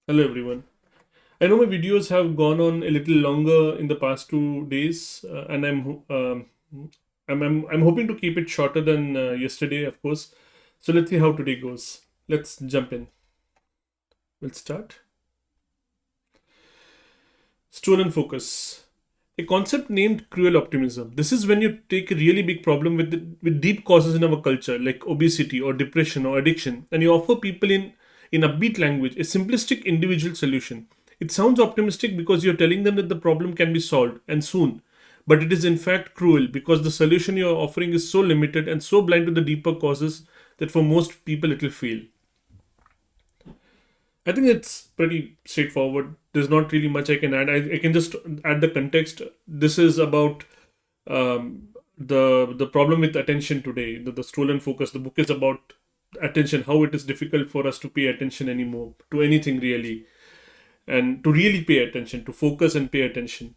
Hello everyone. I know my videos have gone on a little longer in the past 2 days, and I'm hoping to keep it shorter than yesterday, of course. So let's see how today goes. Let's jump in. We'll start. Stolen focus. A concept named cruel optimism. This is when you take a really big problem with deep causes in our culture, like obesity or depression or addiction, and you offer people in upbeat language a simplistic individual solution. It sounds optimistic because you're telling them that the problem can be solved and soon, but it is in fact cruel because the solution you're offering is so limited and so blind to the deeper causes that for most people it will fail. I think it's pretty straightforward. There's not really much I can add. I can just add the context. This is about the problem with attention today, the stolen focus. The book is about attention, how it is difficult for us to pay attention anymore to anything really, and to really pay attention, to focus and pay attention.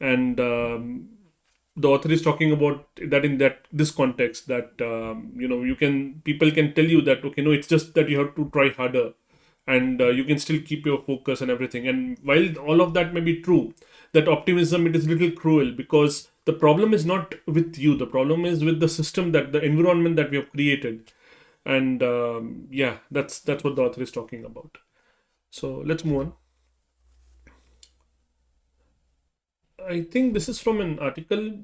And the author is talking about that in that this context that you can people can tell you that okay, no, it's just that you have to try harder, and you can still keep your focus and everything. And while all of that may be true, that optimism, it is a little cruel because the problem is not with you, the problem is with the system, that the environment that we have created. And yeah, that's what the author is talking about. So let's move on. I think this is from an article.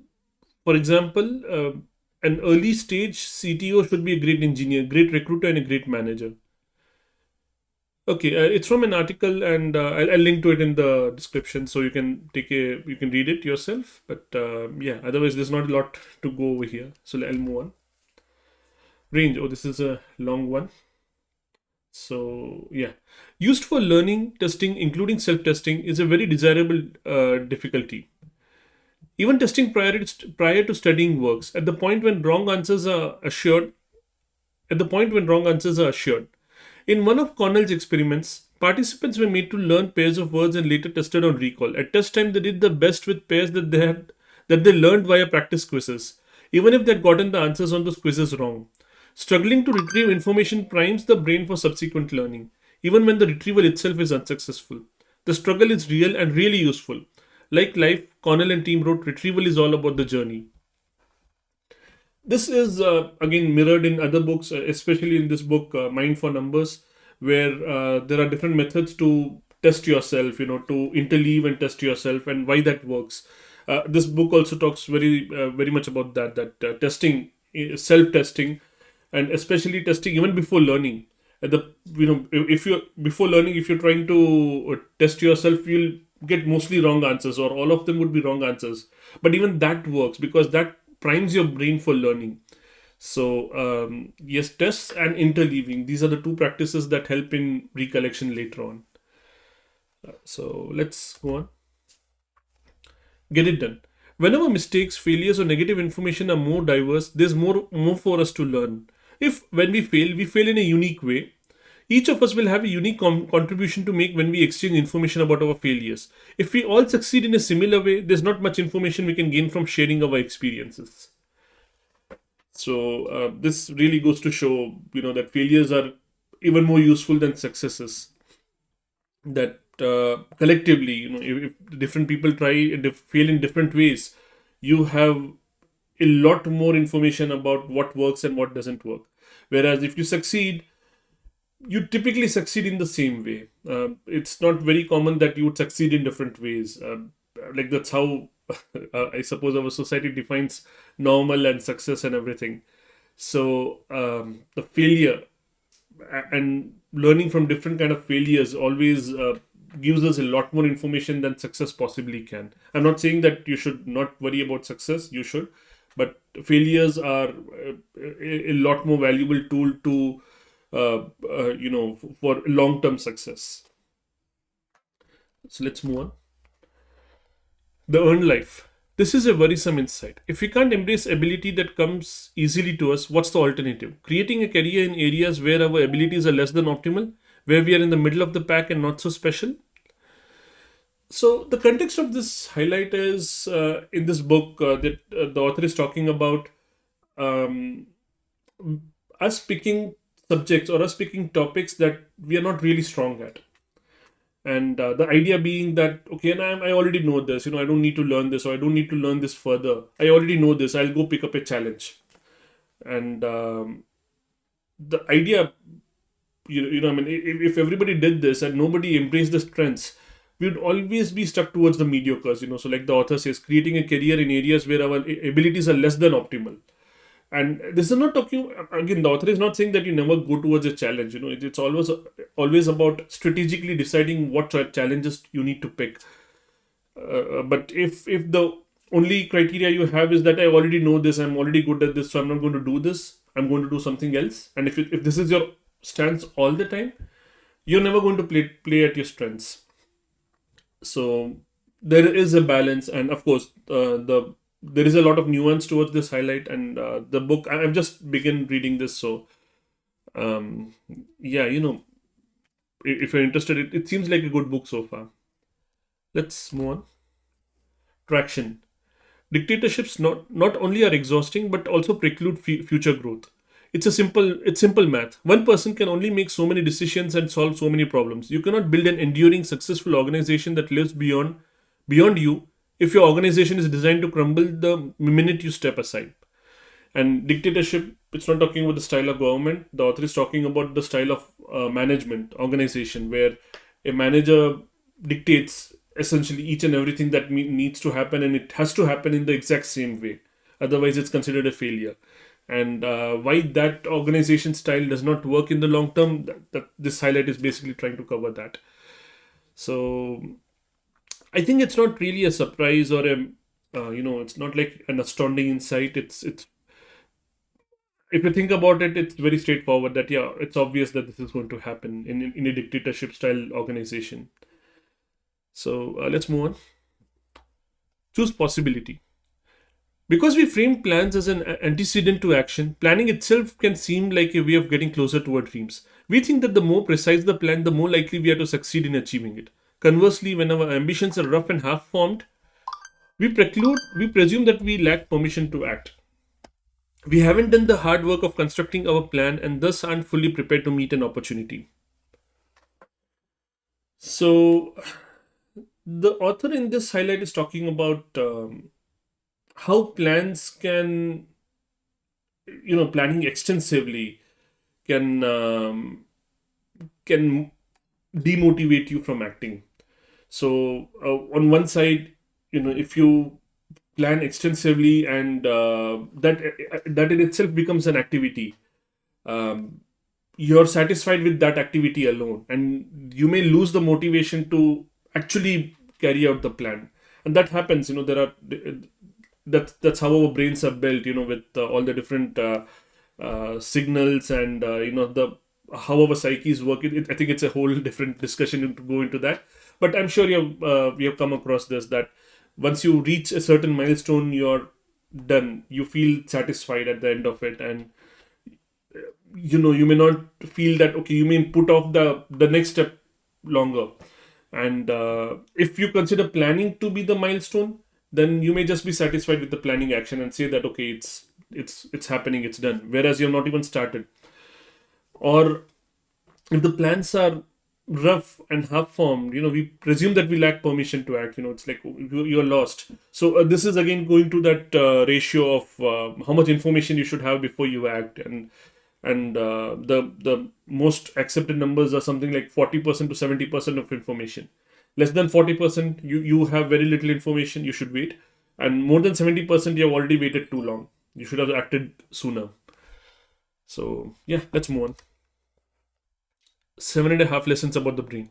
For example, an early stage CTO should be a great engineer, great recruiter, and a great manager. Okay, it's from an article, and I'll link to it in the description, so you can read it yourself. But yeah, otherwise there's not a lot to go over here. So I'll move on. Range. Oh, this is a long one. So yeah, used for learning, testing, including self-testing, is a very desirable difficulty. Even testing prior to studying works. At the point when wrong answers are assured. In one of Cornell's experiments, participants were made to learn pairs of words and later tested on recall. At test time, they did the best with pairs that they learned via practice quizzes, even if they'd gotten the answers on those quizzes wrong. Struggling to retrieve information primes the brain for subsequent learning, even when the retrieval itself is unsuccessful. The struggle is real and really useful. Like life, Cornell and team wrote, retrieval is all about the journey. This is again mirrored in other books, especially in this book, Mind for Numbers, where there are different methods to test yourself, to interleave and test yourself, and why that works. This book also talks very much about that testing, self testing, and especially testing even before learning. The if you before learning, if you're trying to test yourself, you'll get mostly wrong answers, or all of them would be wrong answers. But even that works because that primes your brain for learning. So yes, tests and interleaving, these are the two practices that help in recollection later on. So let's go on. Get it done. Whenever mistakes, failures, or negative information are more diverse, there's more for us to learn. If when we fail in a unique way. Each of us will have a unique contribution to make when we exchange information about our failures. If we all succeed in a similar way, there's not much information we can gain from sharing our experiences. So this really goes to show, that failures are even more useful than successes. That collectively, if different people try and fail in different ways, you have a lot more information about what works and what doesn't work. Whereas if you succeed, you typically succeed in the same way. It's not very common that you would succeed in different ways. Like that's how I suppose our society defines normal and success and everything. So the failure and learning from different kind of failures always gives us a lot more information than success possibly can. I'm not saying that you should not worry about success. You should, but failures are a lot more valuable tool to for long term success. So let's move on. The earned life. This is a worrisome insight. If we can't embrace ability that comes easily to us, what's the alternative? Creating a career in areas where our abilities are less than optimal, where we are in the middle of the pack and not so special. So the context of this highlight is in this book that the author is talking about um, us picking subjects or us picking topics that we are not really strong at. And the idea being that, okay, and I already know this, I don't need to learn this, or I don't need to learn this further. I already know this. I'll go pick up a challenge. And the idea, I mean, if everybody did this and nobody embraced the strengths, we'd always be stuck towards the mediocres. So, like the author says, creating a career in areas where our abilities are less than optimal. And this is not talking, again, the author is not saying that you never go towards a challenge. It's always about strategically deciding what challenges you need to pick. But if the only criteria you have is that I already know this, I'm already good at this, so I'm not going to do this, I'm going to do something else. And if this is your stance all the time, you're never going to play at your strengths. So there is a balance, and of course, there is a lot of nuance towards this highlight. And the book, I've just begun reading this, so um, yeah, if you're interested, it seems like a good book so far. Let's move on. Traction. Dictatorships not only are exhausting but also preclude future growth. It's simple math. One person can only make so many decisions and solve so many problems. You cannot build an enduring, successful organization that lives beyond you if your organization is designed to crumble the minute you step aside. And dictatorship, it's not talking about the style of government. The author is talking about the style of management, organization, where a manager dictates essentially each and everything that needs to happen, and it has to happen in the exact same way. Otherwise, it's considered a failure. And why that organization style does not work in the long term, that this highlight is basically trying to cover that. So I think it's not really a surprise or it's not like an astounding insight. It's if you think about it, it's very straightforward that, yeah, it's obvious that this is going to happen in a dictatorship style organization. So let's move on. Choose possibility. Because we frame plans as an antecedent to action, planning itself can seem like a way of getting closer to our dreams. We think that the more precise the plan, the more likely we are to succeed in achieving it. Conversely, when our ambitions are rough and half formed, we presume that we lack permission to act. We haven't done the hard work of constructing our plan and thus aren't fully prepared to meet an opportunity. So, the author in this highlight is talking about how plans can, planning extensively can can demotivate you from acting. So, on one side, if you plan extensively and that in itself becomes an activity, um, you're satisfied with that activity alone, and you may lose the motivation to actually carry out the plan. And that happens. There are that's how our brains are built. With all the different signals and the how our psyches work. I think it's a whole different discussion to go into that. But I'm sure we have come across this, that once you reach a certain milestone, you're done. You feel satisfied at the end of it, and you may not feel that, okay, you may put off the next step longer. And if you consider planning to be the milestone, then you may just be satisfied with the planning action and say that, okay, it's happening, it's done, whereas you're not even started. Or if the plans are rough and half formed, we presume that we lack permission to act. It's like you're lost. So this is again going to that ratio of how much information you should have before you act. And the most accepted numbers are something like 40% to 70% of information. Less than 40%, you have very little information, you should wait. And more than 70%, you have already waited too long, you should have acted sooner. So yeah, let's move on. 7.5 lessons about the brain.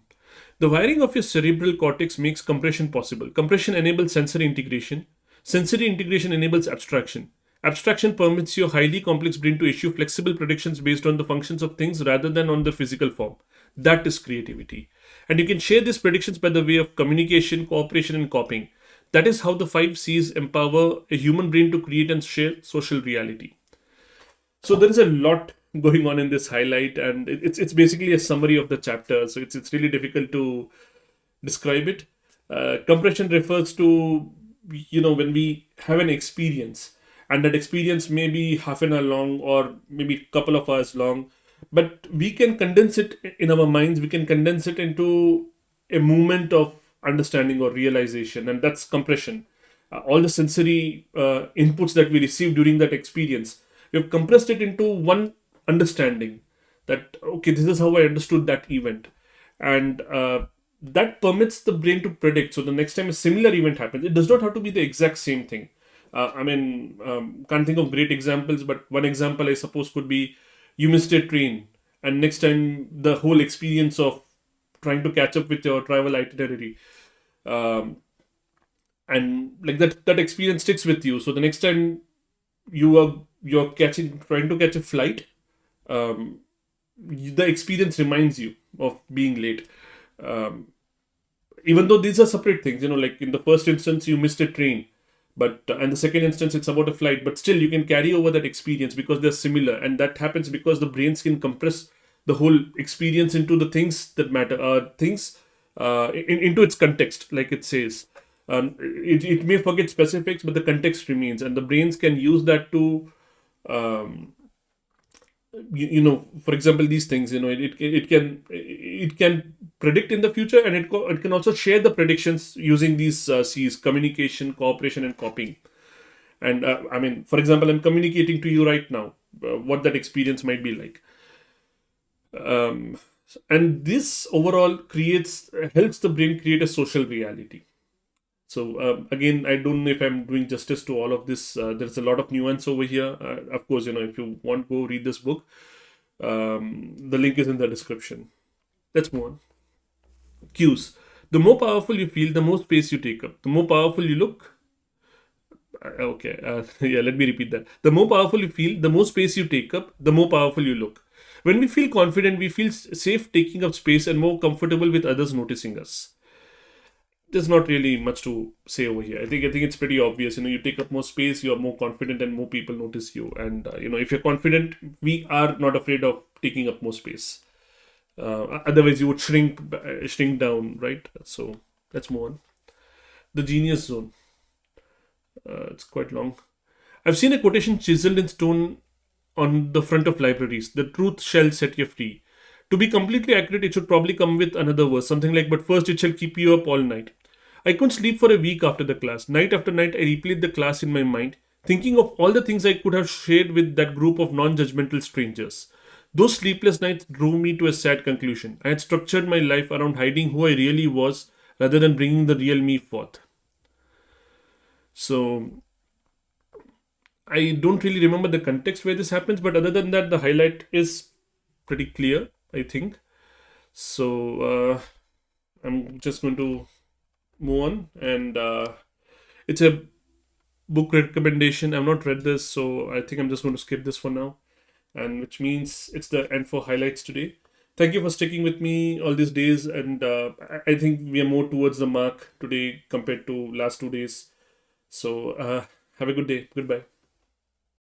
The wiring of your cerebral cortex makes compression possible. Compression enables sensory integration. Sensory integration enables abstraction. Abstraction permits your highly complex brain to issue flexible predictions based on the functions of things rather than on their physical form. That is creativity. And you can share these predictions by the way of communication, cooperation, and copying. That is how the 5 C's empower a human brain to create and share social reality. So there is a lot going on in this highlight, and it's basically a summary of the chapter. So it's really difficult to describe it. Compression refers to when we have an experience, and that experience may be half an hour long or maybe a couple of hours long, but we can condense it in our minds. We can condense it into a moment of understanding or realization, and that's compression. All the sensory inputs that we receive during that experience, we have compressed it into one understanding, that okay, this is how I understood that event. And that permits the brain to predict. So the next time a similar event happens, it does not have to be the exact same thing. Can't think of great examples, but one example I suppose could be, you missed a train, and next time the whole experience of trying to catch up with your travel itinerary, um, and like that experience sticks with you. So the next time you're catching trying to catch a flight, um, the experience reminds you of being late. Um, Even though these are separate things, like in the first instance you missed a train, but and the second instance it's about a flight, but still you can carry over that experience because they're similar, and that happens because the brains can compress the whole experience into the things that matter, things into its context, like it says. It may forget specifics, but the context remains, and the brains can use that to um, for example, these things, it can predict in the future, and it can also share the predictions using these c's: communication, cooperation, and copying. And for example, I'm communicating to you right now what that experience might be like. um, and this overall creates helps the brain create a social reality. So again, I don't know if I'm doing justice to all of this. There's a lot of nuance over here. Of course, if you want, go read this book. The link is in the description. Let's move on. Cues. The more powerful you feel, the more space you take up. The more powerful you look. Okay, yeah, let me repeat that. The more powerful you feel, the more space you take up, the more powerful you look. When we feel confident, we feel safe taking up space and more comfortable with others noticing us. There's not really much to say over here. I think it's pretty obvious. You take up more space, you are more confident, and more people notice you. And if you're confident, we are not afraid of taking up more space. Otherwise, you would shrink down, right? So let's move on. The genius zone. It's quite long. I've seen a quotation chiseled in stone on the front of libraries: "The truth shall set you free." To be completely accurate, it should probably come with another verse, something like, "But first it shall keep you up all night." I couldn't sleep for a week after the class. Night after night, I replayed the class in my mind, thinking of all the things I could have shared with that group of non judgmental strangers. Those sleepless nights drove me to a sad conclusion. I had structured my life around hiding who I really was rather than bringing the real me forth. So, I don't really remember the context where this happens, but other than that, the highlight is pretty clear, I think. So, I'm just going to move on, and it's a book recommendation. I've not read this, so I think I'm just going to skip this for now, and which means it's the end for highlights today. Thank you for sticking with me all these days, and I think we are more towards the mark today compared to last 2 days. So have a good day. Goodbye.